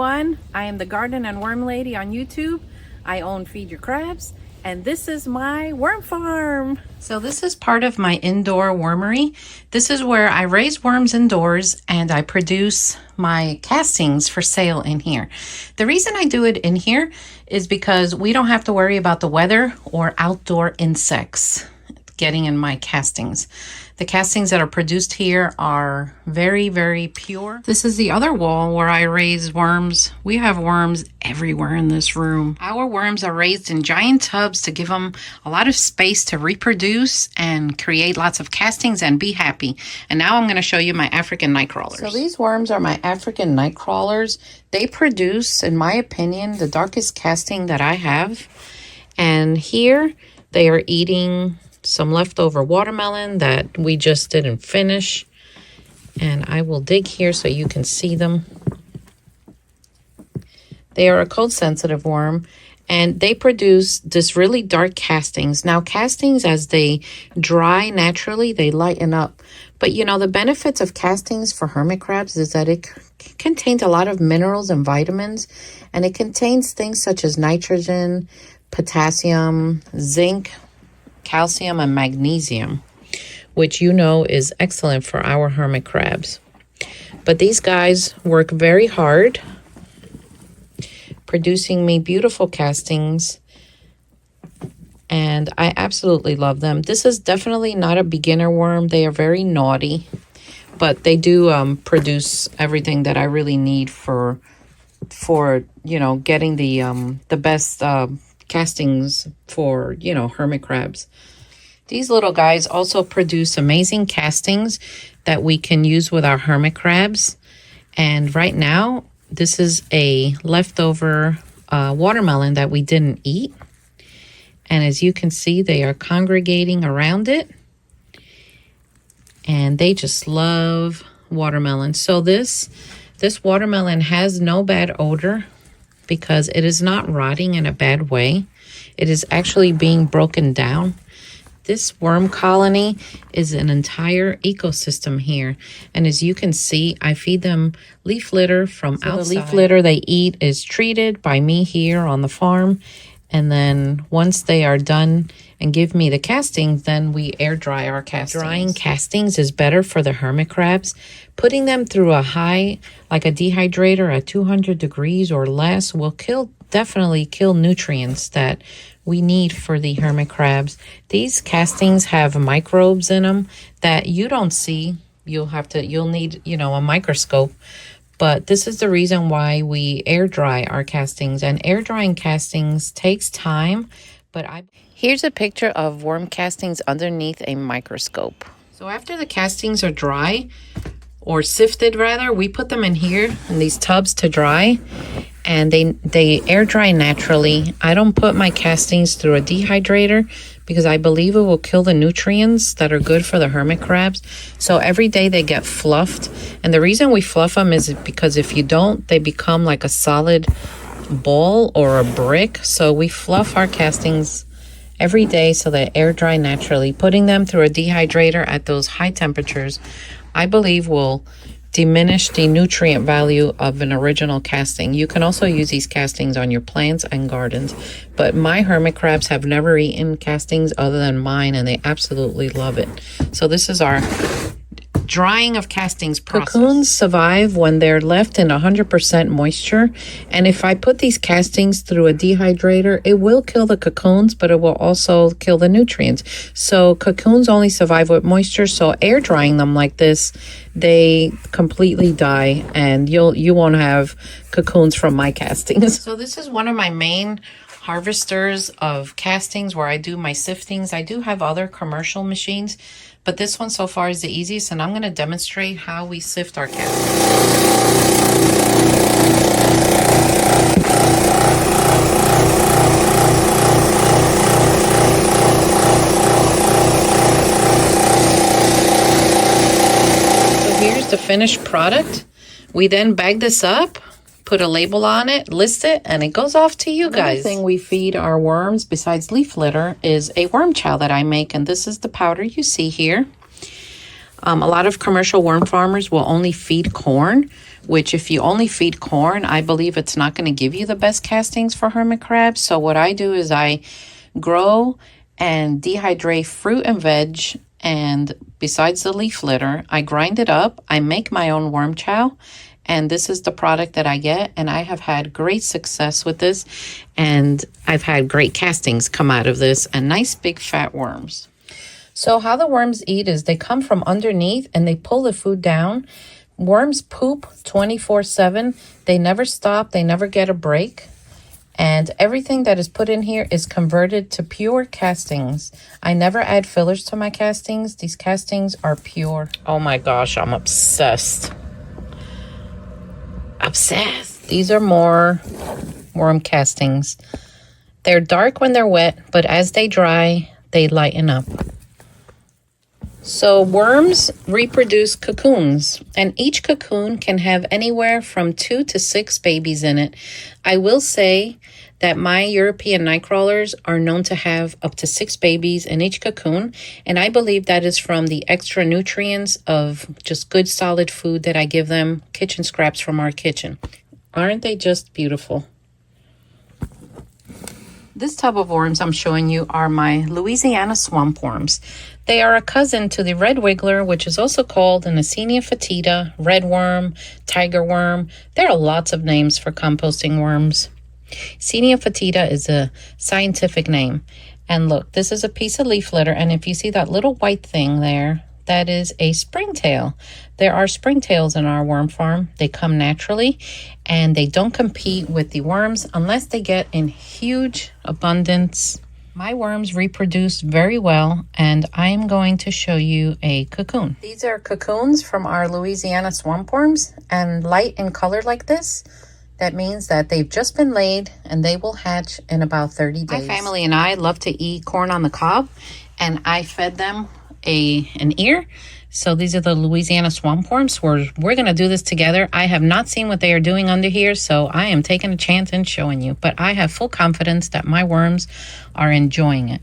everyone. I am the Garden and Worm Lady on YouTube. I own Feed Your Crabs, and this is my worm farm. So this is part of my indoor wormery. This is where I raise worms indoors and I produce my castings for sale in here. The reason I do it in here is because we don't have to worry about the weather or outdoor insects getting in my castings. The castings that are produced here are very, very pure. This is the other wall where I raise worms. We have worms everywhere in this room. Our worms are raised in giant tubs to give them a lot of space to reproduce and create lots of castings and be happy. And now I'm going to show you my African night crawlers. So these worms are my African night crawlers. They produce, in my opinion, the darkest casting that I have. And here they are eating some leftover watermelon that we just didn't finish, and I will dig here so you can see them. They are a cold sensitive worm and they produce this really dark castings. Now castings, as they dry naturally, they lighten up, but you know the benefits of castings for hermit crabs is that it contains a lot of minerals and vitamins, and it contains things such as nitrogen, potassium, zinc, calcium, and magnesium, which you know is excellent for our hermit crabs. But these guys work very hard, producing me beautiful castings, and I absolutely love them. This is definitely not a beginner worm. They are very naughty, but they do produce everything that I really need for you know, getting the best castings for, you know, hermit crabs. These little guys also produce amazing castings that we can use with our hermit crabs. And right now, this is a leftover watermelon that we didn't eat. And as you can see, they are congregating around it. And they just love watermelon. So this watermelon has no bad odor, because it is not rotting in a bad way. It is actually being broken down. This worm colony is an entire ecosystem here. And as you can see, I feed them leaf litter from outside. The leaf litter they eat is treated by me here on the farm. And then once they are done and give me the castings, then we air dry our castings. Drying castings is better for the hermit crabs. Putting them through a high, like a dehydrator at 200 degrees or less, will definitely kill nutrients that we need for the hermit crabs. These castings have microbes in them that you don't see. You'll need, you know, a microscope. But this is the reason why we air dry our castings, and air drying castings takes time. Here's a picture of worm castings underneath a microscope. So after the castings are dry, or sifted rather, we put them in here in these tubs to dry, and they air dry naturally. I don't put my castings through a dehydrator because I believe it will kill the nutrients that are good for the hermit crabs. So every day they get fluffed, and the reason we fluff them is because if you don't, they become like a solid ball or a brick. So we fluff our castings every day so they air dry naturally. Putting them through a dehydrator at those high temperatures, I believe, will diminish the nutrient value of an original casting. You can also use these castings on your plants and gardens, but my hermit crabs have never eaten castings other than mine, and they absolutely love it. So this is our drying of castings process. Cocoons survive when they're left in 100% moisture, and if I put these castings through a dehydrator, it will kill the cocoons, but it will also kill the nutrients. So cocoons only survive with moisture, so air drying them like this, they completely die, and you won't have cocoons from my castings. So this is one of my main harvesters of castings where I do my siftings. I do have other commercial machines, but this one so far is the easiest, and I'm going to demonstrate how we sift our castings. So here's the finished product. We then bag this up, put a label on it, list it, and it goes off to you guys. Another thing we feed our worms besides leaf litter is a worm chow that I make, and this is the powder you see here. A lot of commercial worm farmers will only feed corn, which if you only feed corn, I believe it's not going to give you the best castings for hermit crabs. So what I do is I grow and dehydrate fruit and veg, and besides the leaf litter, I grind it up. I make my own worm chow, and this is the product that I get, and I have had great success with this, and I've had great castings come out of this, and nice big fat worms. So how the worms eat is they come from underneath and they pull the food down. Worms poop 24/7. They never stop. They never get a break. And everything that is put in here is converted to pure castings. I never add fillers to my castings. These castings are pure. Oh my gosh, I'm obsessed. Obsessed. These are more worm castings. They're dark when they're wet, but as they dry, they lighten up. So worms reproduce cocoons, and each cocoon can have anywhere from 2 to 6 babies in it. I will say that my European night crawlers are known to have up to 6 babies in each cocoon, and I believe that is from the extra nutrients of just good solid food that I give them, kitchen scraps from our kitchen. Aren't they just beautiful? This tub of worms I'm showing you are my Louisiana swamp worms. They are a cousin to the red wiggler, which is also called an Acinia fetida, red worm, tiger worm. There are lots of names for composting worms. Acinia fetida is a scientific name. And look, this is a piece of leaf litter, and if you see that little white thing there, that is a springtail. There are springtails in our worm farm. They come naturally, and they don't compete with the worms unless they get in huge abundance. My worms reproduce very well, and I am going to show you a cocoon. These are cocoons from our Louisiana swamp worms, and light in color like this, that means that they've just been laid and they will hatch in about 30 days. My family and I love to eat corn on the cob, and I fed them an ear. So these are the Louisiana swamp worms. We're going to do this together. I have not seen what they are doing under here, so I am taking a chance and showing you. But I have full confidence that my worms are enjoying it.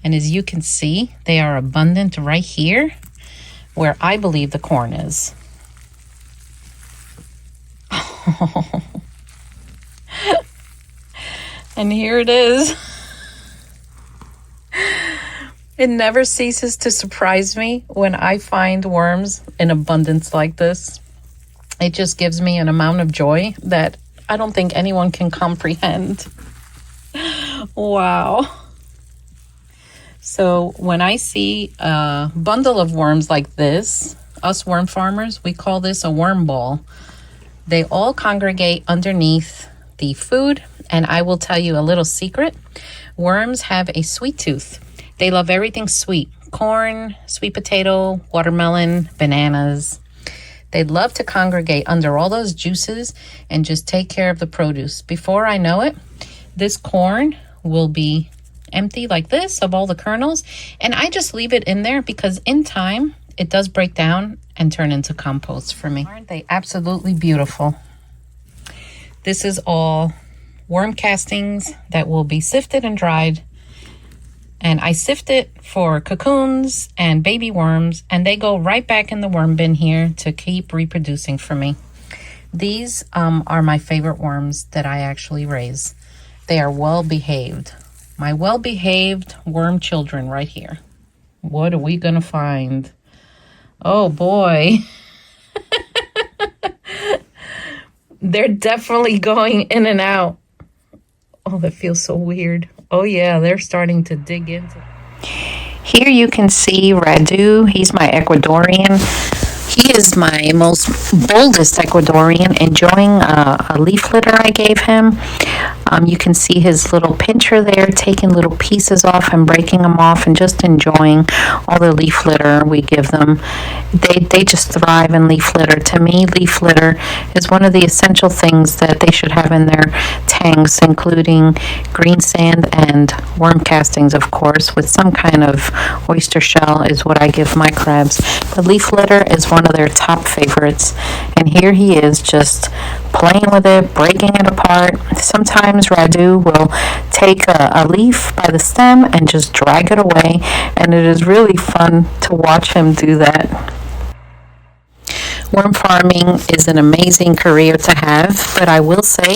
And as you can see, they are abundant right here where I believe the corn is. And here it is. It never ceases to surprise me when I find worms in abundance like this. It just gives me an amount of joy that I don't think anyone can comprehend. Wow. So when I see a bundle of worms like this, us worm farmers, we call this a worm ball. They all congregate underneath the food, and I will tell you a little secret. Worms have a sweet tooth. They love everything sweet. Corn, sweet potato, watermelon, bananas. They love to congregate under all those juices and just take care of the produce. Before I know it, this corn will be empty like this of all the kernels, and I just leave it in there because in time, it does break down and turn into compost for me. Aren't they absolutely beautiful? This is all worm castings that will be sifted and dried. And I sift it for cocoons and baby worms, and they go right back in the worm bin here to keep reproducing for me. These are my favorite worms that I actually raise. They are well behaved. My well behaved worm children right here. What are we gonna find? Oh boy. They're definitely going in and out. Oh, that feels so weird. Oh yeah, they're starting to dig into. Here you can see Radu. He's my Ecuadorian. He is my most boldest Ecuadorian, enjoying a leaf litter I gave him. You can see his little pincher there, taking little pieces off and breaking them off and just enjoying all the leaf litter we give them. They just thrive in leaf litter. To me, leaf litter is one of the essential things that they should have in their tanks, including green sand and worm castings, of course, with some kind of oyster shell is what I give my crabs. But leaf litter is one of their top favorites. And here he is just playing with it, breaking it apart. Sometimes Radu will take a leaf by the stem and just drag it away, and it is really fun to watch him do that. Worm farming is an amazing career to have, but I will say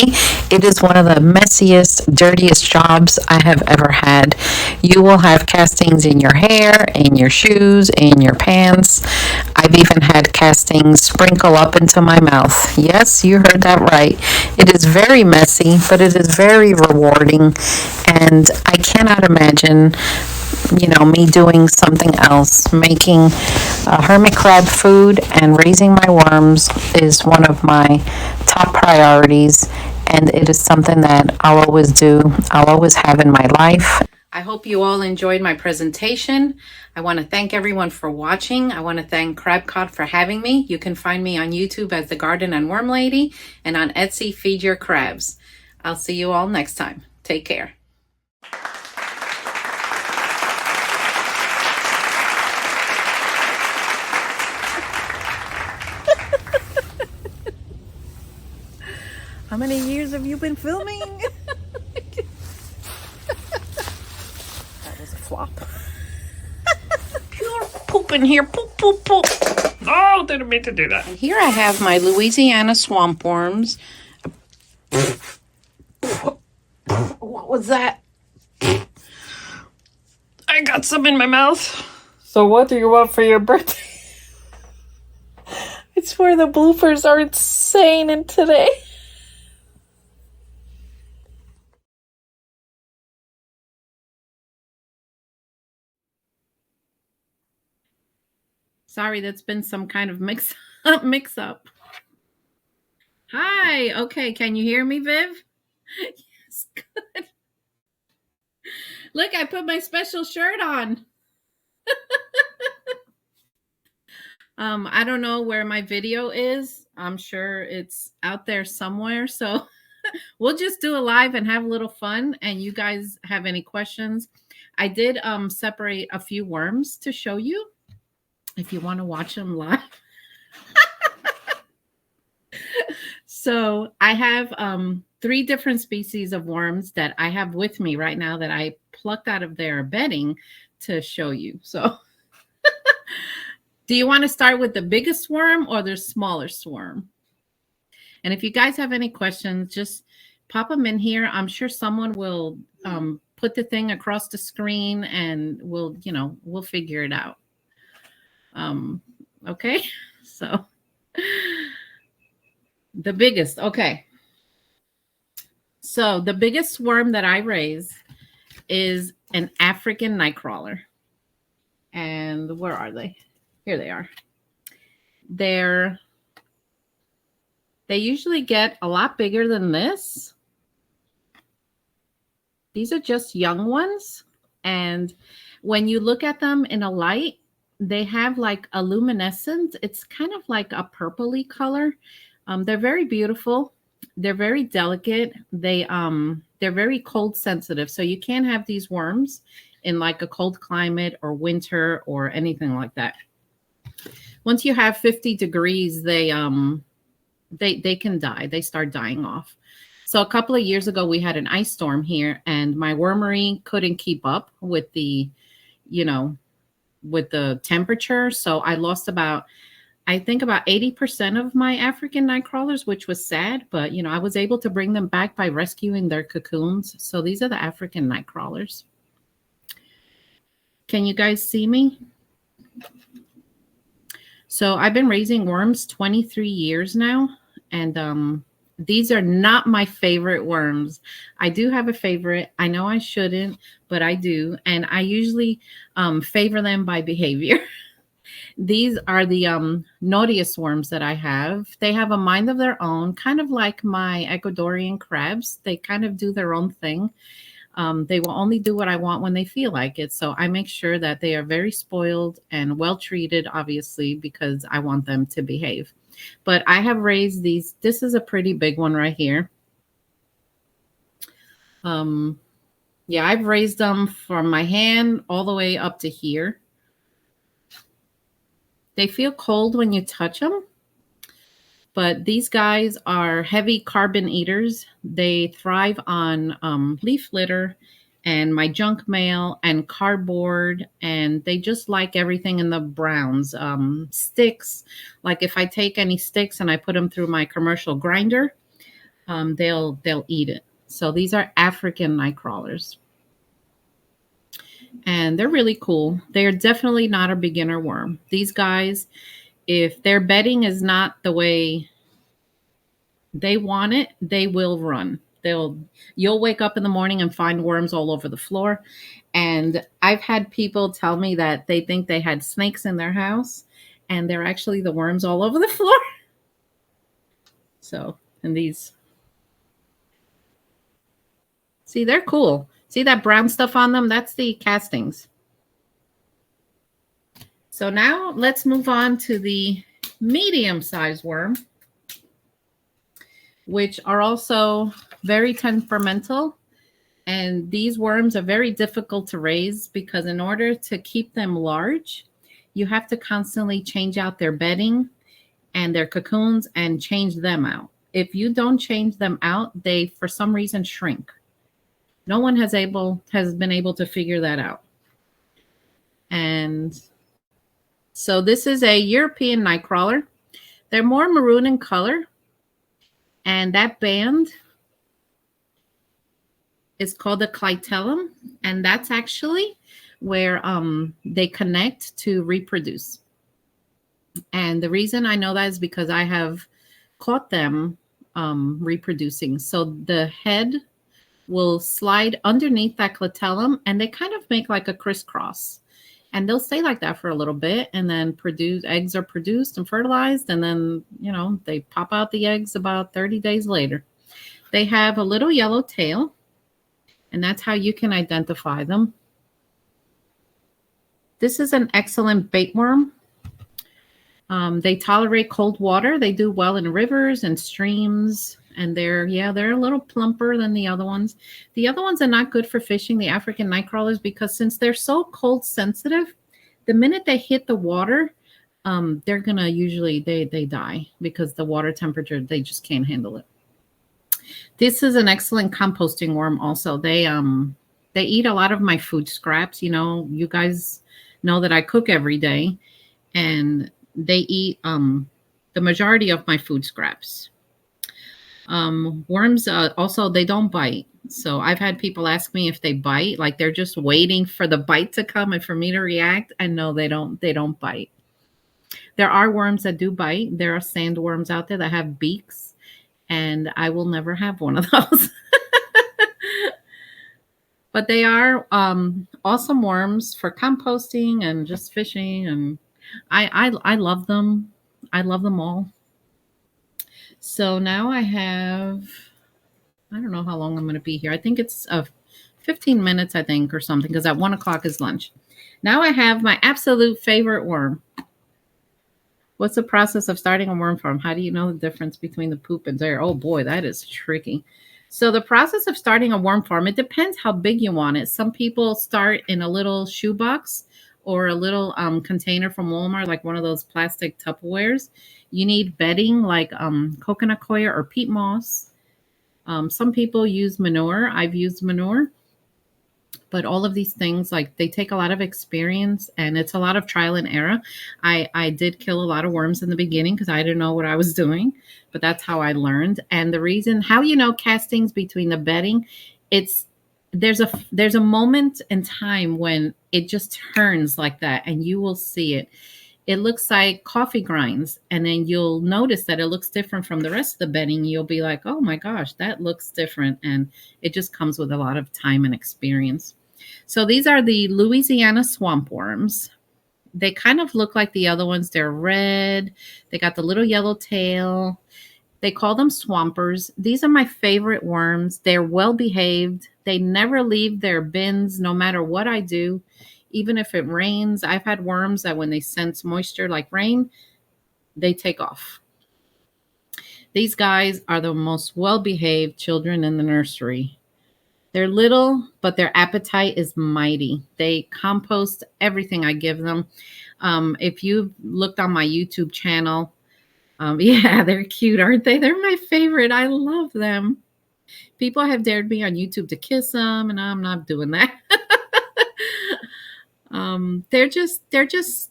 it is one of the messiest, dirtiest jobs I have ever had. You will have castings in your hair, in your shoes, in your pants. I've even had castings sprinkle up into my mouth. Yes, you heard that right. It is very messy, but it is very rewarding, and I cannot imagine me doing something else. Making hermit crab food and raising my worms is one of my top priorities, and it is something that I'll always do. I'll always have in my life. I hope you all enjoyed my presentation. I want to thank everyone for watching. I want to thank Crabcod for having me. You can find me on YouTube as the Garden and Worm Lady, and on Etsy, Feed Your Crabs. I'll see you all next time. Take care. How many years have you been filming? That was a flop. Pure poop in here. Poop, poop, poop. Oh, didn't mean to do that. And here I have my Louisiana swamp worms. What was that? I got some in my mouth. So what do you want for your birthday? It's where the bloopers are insane in today. Sorry, that's been some kind of mix-up. Hi. Okay, can you hear me, Viv? Yes, good. Look, I put my special shirt on. I don't know where my video is. I'm sure it's out there somewhere. So we'll just do a live and have a little fun. And you guys have any questions? I did separate a few worms to show you if you want to watch them live. So I have 3 different species of worms that I have with me right now that I plucked out of their bedding to show you. So do you want to start with the biggest worm or the smallest worm? And if you guys have any questions, just pop them in here. I'm sure someone will put the thing across the screen and we'll figure it out. Okay, so the biggest, okay. So the biggest worm that I raise is an African nightcrawler. And where are they? Here they are. They usually get a lot bigger than this. These are just young ones. And when you look at them in a light, they have like a luminescence. It's kind of like a purpley color. They're very beautiful. They're very delicate. They're very cold sensitive. So you can't have these worms in like a cold climate or winter or anything like that. Once you have 50 degrees, they can die. They start dying off. So a couple of years ago, we had an ice storm here, and my wormery couldn't keep up with the temperature. So I lost about 80% of my African nightcrawlers, which was sad. But, I was able to bring them back by rescuing their cocoons. So these are the African nightcrawlers. Can you guys see me? So I've been raising worms 23 years now. And these are not my favorite worms. I do have a favorite. I know I shouldn't, but I do. And I usually favor them by behavior. These are the naughtiest worms that I have. They have a mind of their own, kind of like my Ecuadorian crabs. They kind of do their own thing. They will only do what I want when they feel like it. So I make sure that they are very spoiled and well treated, obviously, because I want them to behave. But I have raised these. This is a pretty big one right here. Yeah, I've raised them from my hand all the way up to here. They feel cold when you touch them, but these guys are heavy carbon eaters. They thrive on leaf litter and my junk mail and cardboard, and they just like everything in the browns. Sticks, like if I take any sticks and I put them through my commercial grinder, they'll eat it. So these are African night crawlers, and they're really cool. They're definitely not a beginner worm. These guys, if their bedding is not the way they want it, they will run. You'll wake up in the morning and find worms all over the floor. And I've had people tell me that they think they had snakes in their house, and they're actually the worms all over the floor. So, and these, see, they're cool. See that brown stuff on them? That's the castings. So now let's move on to the medium-sized worm, which are also very temperamental. And these worms are very difficult to raise because in order to keep them large, you have to constantly change out their bedding and their cocoons and change them out. If you don't change them out, they for some reason shrink. No one has been able to figure that out. And so this is a European nightcrawler. They're more maroon in color, and that band is called the clitellum, and that's actually where they connect to reproduce. And the reason I know that is because I have caught them reproducing. So the head will slide underneath that clitellum, and they kind of make like a crisscross. And they'll stay like that for a little bit, and then eggs are produced and fertilized, and then, they pop out the eggs about 30 days later. They have a little yellow tail, and that's how you can identify them. This is an excellent bait worm. They tolerate cold water. They do well in rivers and streams, and they're a little plumper than the other ones. The other ones are not good for fishing, the African night crawlers, because since they're so cold sensitive, the minute they hit the water, they're gonna usually they die because the water temperature, they just can't handle it. This is an excellent composting worm also. They eat a lot of my food scraps. You guys know that I cook every day, and they eat the majority of my food scraps. Worms also, they don't bite. So I've had people ask me if they bite, like they're just waiting for the bite to come and for me to react. And no, they don't bite. There are worms that do bite. There are sandworms out there that have beaks, and I will never have one of those. But they are awesome worms for composting and just fishing, and I love them. I love them all. So now I don't know how long I'm going to be here. I think it's 15 minutes, I think, or something, because at 1 o'clock is lunch. Now I have my absolute favorite worm. What's the process of starting a worm farm? How do you know the difference between the poop and dirt? Oh boy, that is tricky. So the process of starting a worm farm, it depends how big you want it. Some people start in a little shoebox or a little container from Walmart, like one of those plastic Tupperwares. You need bedding like coconut coir or peat moss. Some people use manure. I've used manure. But all of these things, like, they take a lot of experience, and it's a lot of trial and error. I did kill a lot of worms in the beginning because I didn't know what I was doing, but that's how I learned. And the reason, how castings between the bedding, there's a moment in time when it just turns like that, and you will see it. It looks like coffee grinds, and then you'll notice that it looks different from the rest of the bedding. You'll be like, oh my gosh, that looks different. And it just comes with a lot of time and experience. So these are the Louisiana swamp worms. They kind of look like the other ones. They're red. They got the little yellow tail. They call them swampers. These are my favorite worms. They're well behaved. They never leave their bins no matter what I do. Even if it rains, I've had worms that when they sense moisture like rain, they take off. These guys are the most well-behaved children in the nursery. They're little, but their appetite is mighty. They compost everything I give them. If you've looked on my YouTube channel, yeah, they're cute, aren't they? They're my favorite. I love them. People have dared me on YouTube to kiss them, and I'm not doing that.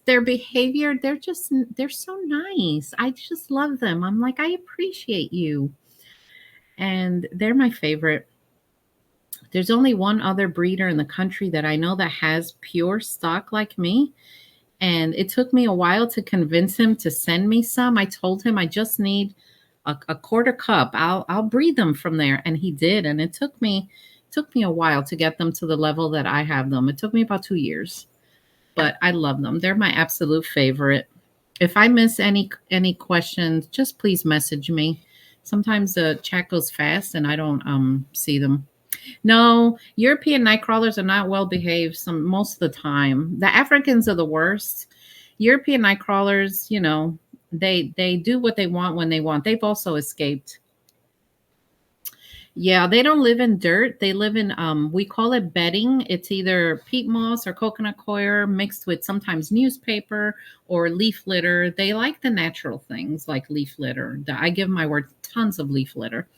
Their behavior, they're so nice. I just love them. I'm like, I appreciate you. And they're my favorite. There's only one other breeder in the country that I know that has pure stock like me. And it took me a while to convince him to send me some. I told him I just need a quarter cup. I'll breed them from there. And he did. And it took me a while to get them to the level that I have them. It took me about 2 years. But I love them. They're my absolute favorite. If I miss any questions, just please message me. Sometimes the chat goes fast and I don't see them. No, European night crawlers are not well behaved most of the time. The Africans are the worst. European night crawlers, they do what they want when they want. They've also escaped. Yeah, they don't live in dirt. They live in we call it bedding. It's either peat moss or coconut coir mixed with sometimes newspaper or leaf litter. They like the natural things like leaf litter. I give my word tons of leaf litter.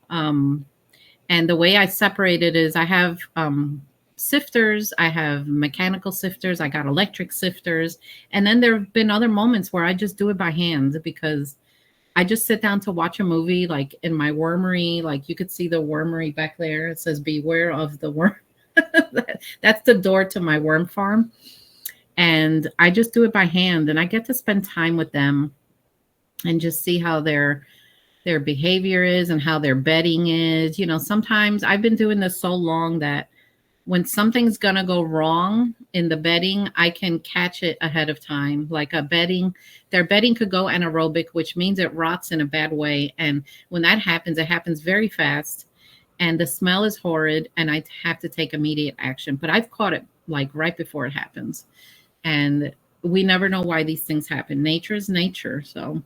And the way I separate it is I have sifters, I have mechanical sifters, I got electric sifters. And then there have been other moments where I just do it by hand because I just sit down to watch a movie, like in my wormery. Like you could see the wormery back there. It says, beware of the worm. That's the door to my worm farm. And I just do it by hand. And I get to spend time with them and just see how their behavior is and how their bedding is. Sometimes I've been doing this so long that when something's going to go wrong in the bedding, I can catch it ahead of time. Like their bedding could go anaerobic, which means it rots in a bad way. And when that happens, it happens very fast and the smell is horrid and I have to take immediate action. But I've caught it like right before it happens. And we never know why these things happen. Nature is nature. So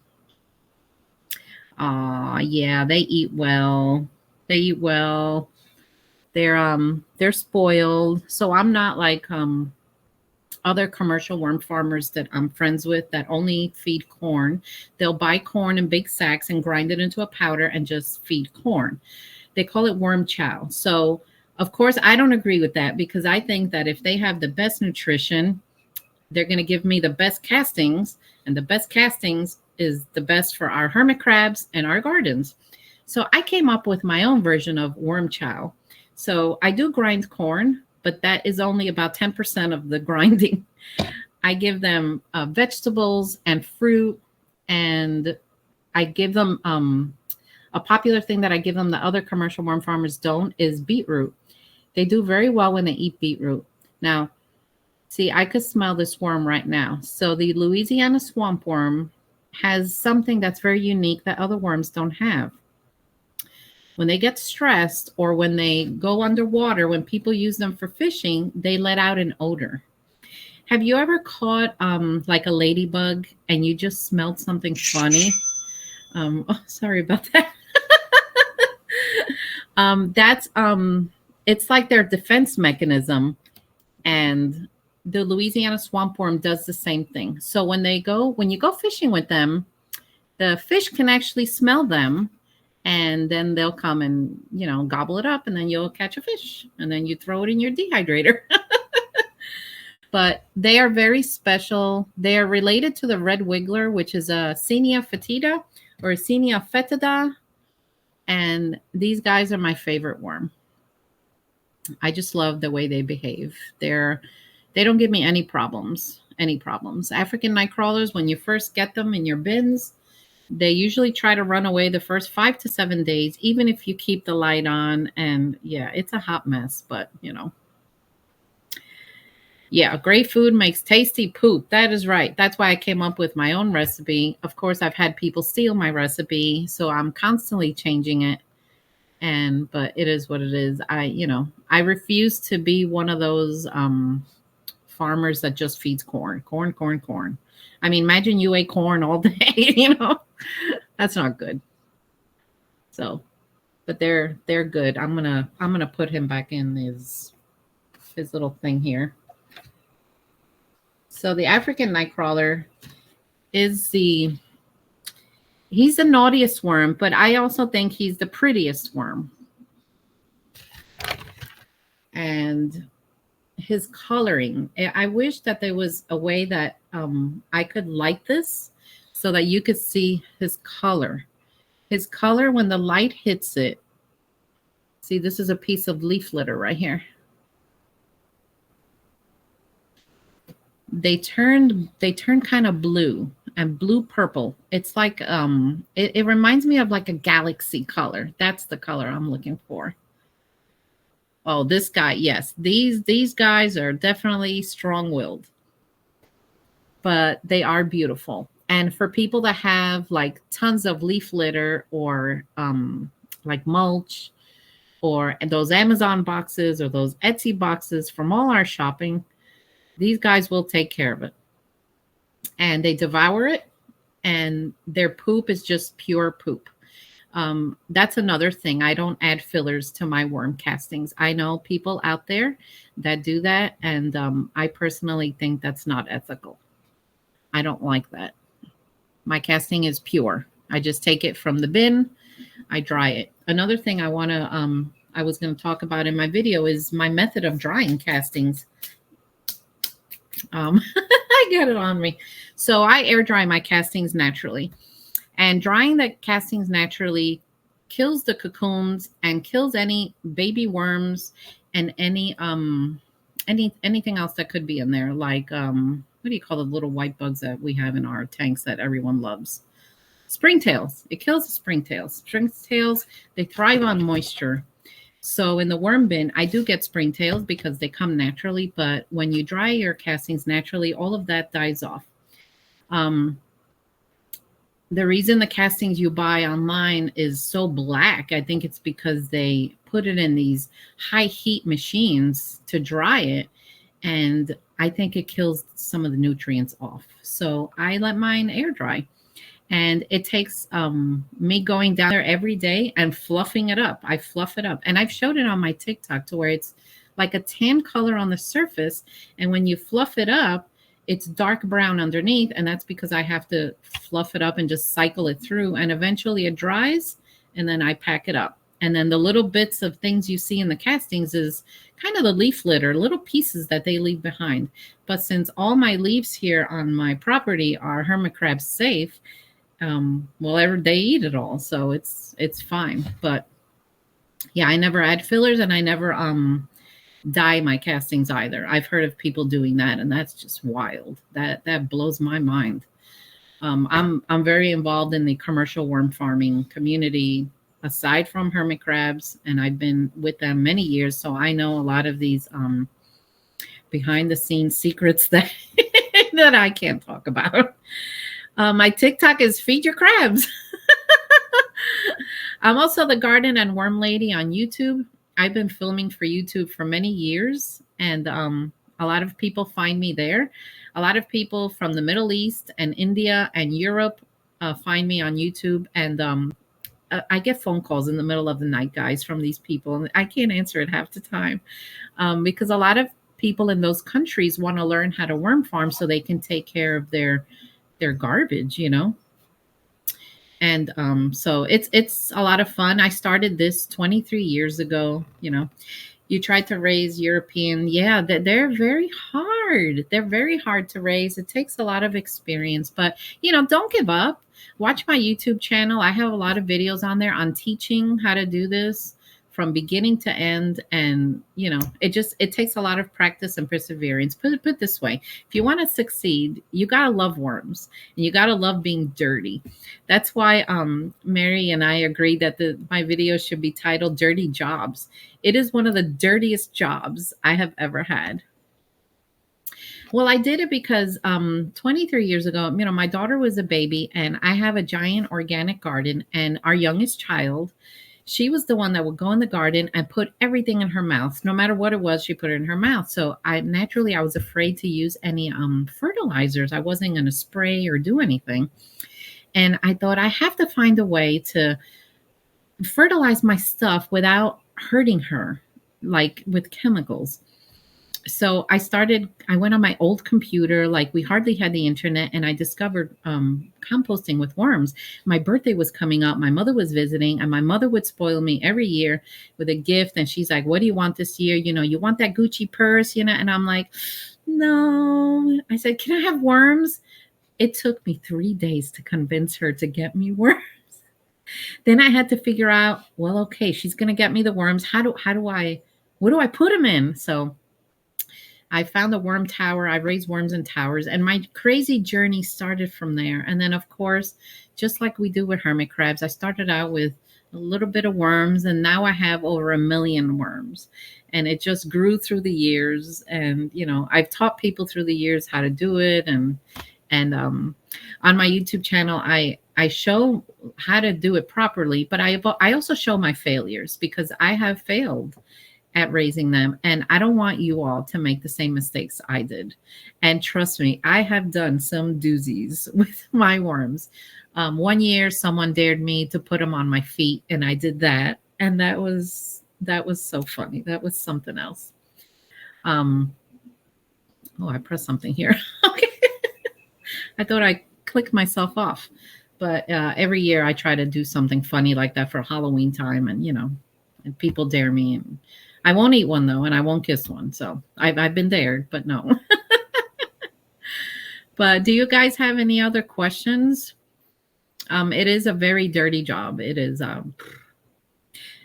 yeah, they eat well. They're spoiled. So I'm not like other commercial worm farmers that I'm friends with that only feed corn. They'll buy corn in big sacks and grind it into a powder and just feed corn. They call it worm chow. So of course I don't agree with that because I think that if they have the best nutrition, they're going to give me the best castings, and the best castings is the best for our hermit crabs and our gardens. So I came up with my own version of worm chow. So I do grind corn, but that is only about 10% of the grinding. I give them vegetables and fruit, and I give them a popular thing that I give them that other commercial worm farmers don't is beetroot. They do very well when they eat beetroot. Now, see, I could smell this worm right now. So the Louisiana swamp worm has something that's very unique that other worms don't have. When they get stressed or when they go underwater, when people use them for fishing, they let out an odor. Have you ever caught like a ladybug and you just smelled something funny? Oh, sorry about that. It's like their defense mechanism. And the Louisiana swamp worm does the same thing. So when you go fishing with them, the fish can actually smell them. And then they'll come and, gobble it up, and then you'll catch a fish and then you throw it in your dehydrator. But they are very special. They are related to the red wiggler, which is a Senia fetida or a Senia fetida. And these guys are my favorite worm. I just love the way they behave. They don't give me any problems. African night crawlers, when you first get them in your bins, they usually try to run away the first 5 to 7 days, even if you keep the light on. And yeah, it's a hot mess, but yeah, great food makes tasty poop. That is right. That's why I came up with my own recipe. Of course, I've had people steal my recipe, so I'm constantly changing it. But it is what it is. I refuse to be one of those farmers that just feeds corn. I mean, imagine you ate corn all day, that's not good. So, but they're good. I'm gonna put him back in his little thing here. So the African nightcrawler he's the naughtiest worm, but I also think he's the prettiest worm. and his coloring. I wish that there was a way that I could light this so that you could see his color. His color when the light hits it. See, this is a piece of leaf litter right here. They turned kind of blue and blue purple. It's like it reminds me of like a galaxy color. That's the color I'm looking for. Oh, this guy, yes. These guys are definitely strong-willed, but they are beautiful. And for people that have like tons of leaf litter or like mulch or those Amazon boxes or those Etsy boxes from all our shopping, these guys will take care of it. And they devour it, and their poop is just pure poop. That's another thing. I don't add fillers to my worm castings. I know people out there that do that, and I personally think that's not ethical. I don't like that. My casting is pure. I just take it from the bin, I dry it. Another thing I was going to talk about in my video is my method of drying castings. I get it on me. So I air dry my castings naturally. And drying the castings naturally kills the cocoons and kills any baby worms and anything else that could be in there, like what do you call the little white bugs that we have in our tanks that everyone loves? Springtails. It kills the springtails. Springtails, they thrive on moisture. So in the worm bin, I do get springtails because they come naturally, but when you dry your castings naturally, all of that dies off. The reason the castings you buy online is so black, I think it's because they put it in these high heat machines to dry it. And I think it kills some of the nutrients off. So I let mine air dry. And it takes me going down there every day and fluffing it up. I fluff it up. And I've showed it on my TikTok to where it's like a tan color on the surface. And when you fluff it up, it's dark brown underneath, and that's because I have to fluff it up and just cycle it through, and eventually it dries, and then I pack it up. And then the little bits of things you see in the castings is kind of the leaf litter, little pieces that they leave behind. But since all my leaves here on my property are hermit crabs safe, they eat it all, so it's fine. But yeah, I never add fillers, and I never dye my castings either. I've heard of people doing that, and that's just wild. That blows my mind. I'm very involved in the commercial worm farming community aside from hermit crabs, and I've been with them many years, so I know a lot of these behind the scenes secrets that that I can't talk about. My TikTok is Feed Your Crabs. I'm also the garden and worm lady on YouTube. I've been filming for YouTube for many years, and a lot of people find me there. A lot of people from the Middle East and India and Europe find me on YouTube, and I get phone calls in the middle of the night, guys, from these people, and I can't answer it half the time because a lot of people in those countries want to learn how to worm farm so they can take care of their garbage, you know. And so it's a lot of fun. I started this 23 years ago. You know, you tried to raise European. Yeah, they're very hard. They're very hard to raise. It takes a lot of experience, but you know, don't give up. Watch my YouTube channel. I have a lot of videos on there on teaching how to do this from beginning to end. And you know, it takes a lot of practice and perseverance. Put it this way: if you want to succeed, you gotta love worms, and you gotta love being dirty. That's why Mary and I agreed that my video should be titled "Dirty Jobs." It is one of the dirtiest jobs I have ever had. Well, I did it because 23 years ago, you know, my daughter was a baby, and I have a giant organic garden, and our youngest child, she was the one that would go in the garden and put everything in her mouth. No matter what it was, she put it in her mouth. So I was afraid to use any fertilizers. I wasn't going to spray or do anything. And I thought I have to find a way to fertilize my stuff without hurting her, like with chemicals. So I went on my old computer, like we hardly had the internet, and I discovered composting with worms. My birthday was coming up. My mother was visiting, and my mother would spoil me every year with a gift. And she's like, "What do you want this year? You want that Gucci purse, And I'm like, no. I said, "Can I have worms?" It took me 3 days to convince her to get me worms. Then I had to figure out, well, okay, she's gonna get me the worms. What do I put them in? So I found a worm tower. I raised worms in towers, and my crazy journey started from there. And then, of course, just like we do with hermit crabs, I started out with a little bit of worms, and now I have over 1 million worms. And it just grew through the years. And I've taught people through the years how to do it, and on my YouTube channel, I show how to do it properly, but I also show my failures because I have failed at raising them. And I don't want you all to make the same mistakes I did. And trust me, I have done some doozies with my worms. One year, someone dared me to put them on my feet, and I did that. And that was so funny. That was something else. Oh, I pressed something here. Okay. I thought I clicked myself off. But every year I try to do something funny like that for Halloween time. And people dare me. And I won't eat one though, and I won't kiss one. So I've been dared, but no. But do you guys have any other questions? It is a very dirty job. It is.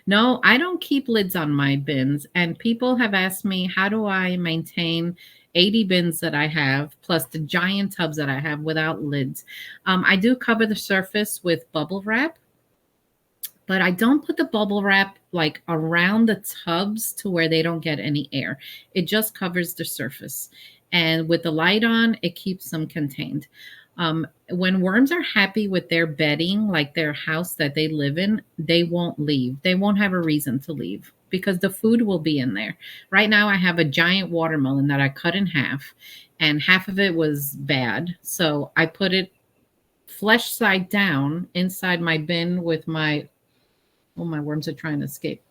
No, I don't keep lids on my bins. And people have asked me, how do I maintain 80 bins that I have, plus the giant tubs that I have without lids? I do cover the surface with bubble wrap, but I don't put the bubble wrap like around the tubs to where they don't get any air. It just covers the surface. And with the light on, it keeps them contained. When worms are happy with their bedding, like their house that they live in, they won't leave. They won't have a reason to leave because the food will be in there. Right now, I have a giant watermelon that I cut in half, and half of it was bad. So I put it flesh side down inside my bin with my my worms are trying to escape,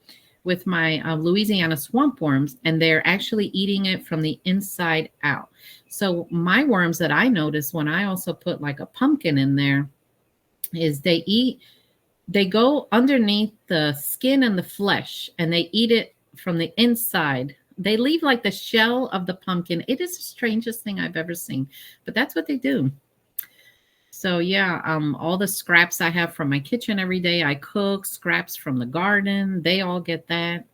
with my Louisiana swamp worms, and they're actually eating it from the inside out. So my worms that I notice when I also put like a pumpkin in there is they go underneath the skin and the flesh, and they eat it from the inside. They leave like the shell of the pumpkin. It is the strangest thing I've ever seen, but that's what they do. So yeah, all the scraps I have from my kitchen every day, I cook, scraps from the garden, they all get that.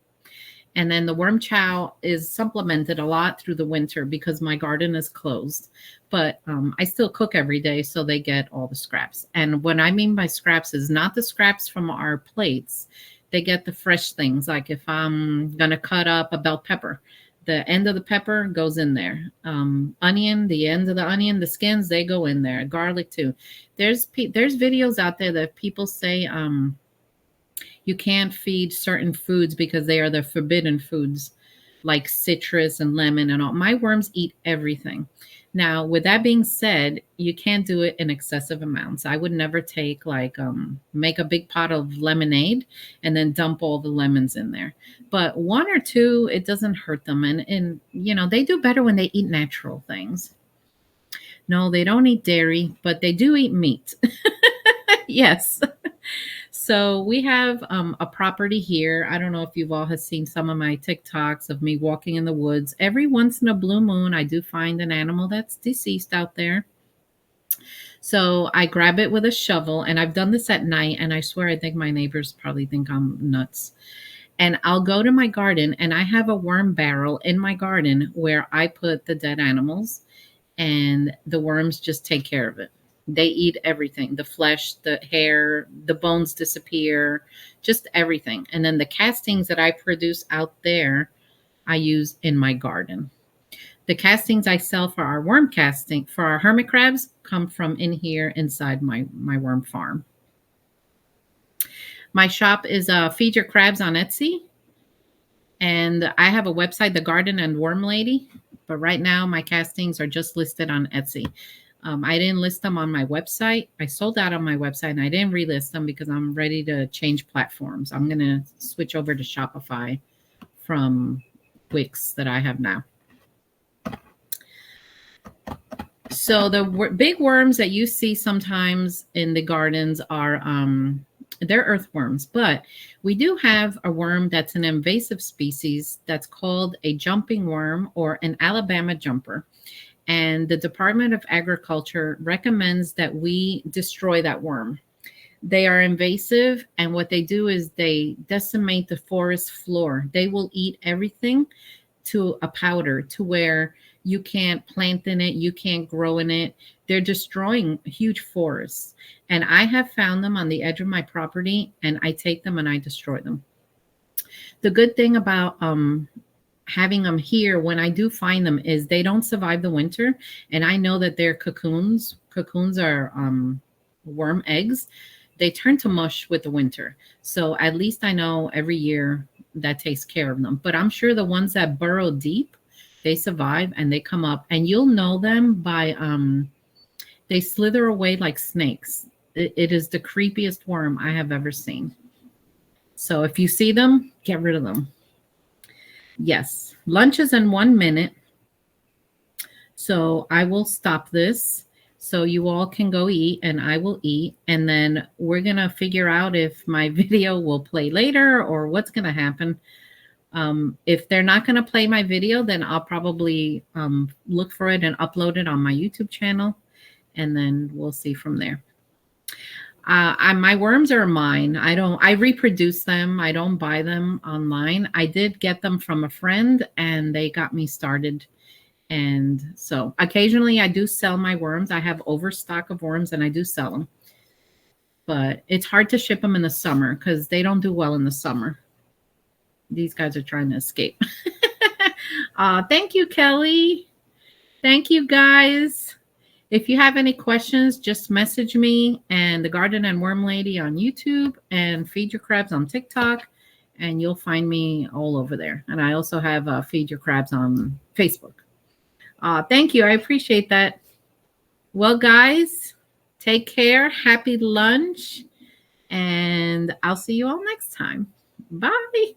And then the worm chow is supplemented a lot through the winter because my garden is closed. But I still cook every day, so they get all the scraps. And what I mean by scraps is not the scraps from our plates. They get the fresh things. Like if I'm going to cut up a bell pepper, the end of the pepper goes in there. Onion, the ends of the onion, the skins, they go in there. Garlic too. There's videos out there that people say you can't feed certain foods because they are the forbidden foods, like citrus and lemon and all. My worms eat everything. Now, with that being said, you can't do it in excessive amounts. I would never take make a big pot of lemonade and then dump all the lemons in there. But one or two, it doesn't hurt them. And they do better when they eat natural things. No, they don't eat dairy, but they do eat meat. Yes. So we have a property here. I don't know if you've all have seen some of my TikToks of me walking in the woods. Every once in a blue moon, I do find an animal that's deceased out there. So I grab it with a shovel, and I've done this at night, and I swear I think my neighbors probably think I'm nuts. And I'll go to my garden, and I have a worm barrel in my garden where I put the dead animals, and the worms just take care of it. They eat everything, the flesh, the hair, the bones disappear, just everything. And then the castings that I produce out there, I use in my garden. The castings I sell for our worm casting, for our hermit crabs, come from in here inside my worm farm. My shop is Feed Your Crabs on Etsy. And I have a website, The Garden and Worm Lady. But right now, my castings are just listed on Etsy. I didn't list them on my website. I sold out on my website, and I didn't relist them because I'm ready to change platforms. I'm going to switch over to Shopify from Wix that I have now. So the big worms that you see sometimes in the gardens are they're earthworms, but we do have a worm that's an invasive species that's called a jumping worm or an Alabama jumper. And the Department of Agriculture recommends that we destroy that worm. They are invasive, and what they do is they decimate the forest floor. They will eat everything to a powder to where you can't plant in it, you can't grow in it. They're destroying huge forests. And I have found them on the edge of my property, and I take them and I destroy them. The good thing about having them here when I do find them is they don't survive the winter. And I know that they're cocoons. Cocoons are worm eggs. They turn to mush with the winter. So at least I know every year that takes care of them. But I'm sure the ones that burrow deep, they survive and they come up. And you'll know them by they slither away like snakes. It is the creepiest worm I have ever seen. So if you see them, get rid of them. Yes, lunch is in 1 minute. So I will stop this so you all can go eat and I will eat. And then we're going to figure out if my video will play later or what's going to happen. If they're not going to play my video, then I'll probably look for it and upload it on my YouTube channel. And then we'll see from there. My worms are mine. I reproduce them. I don't buy them online. I did get them from a friend and they got me started. And so occasionally I do sell my worms. I have overstock of worms and I do sell them. But it's hard to ship them in the summer because they don't do well in the summer. These guys are trying to escape. Thank you, Kelly. Thank you, guys. If you have any questions, just message me and the Garden and Worm Lady on YouTube and Feed Your Crabs on TikTok. And you'll find me all over there. And I also have Feed Your Crabs on Facebook. Thank you. I appreciate that. Well, guys, take care. Happy lunch. And I'll see you all next time. Bye.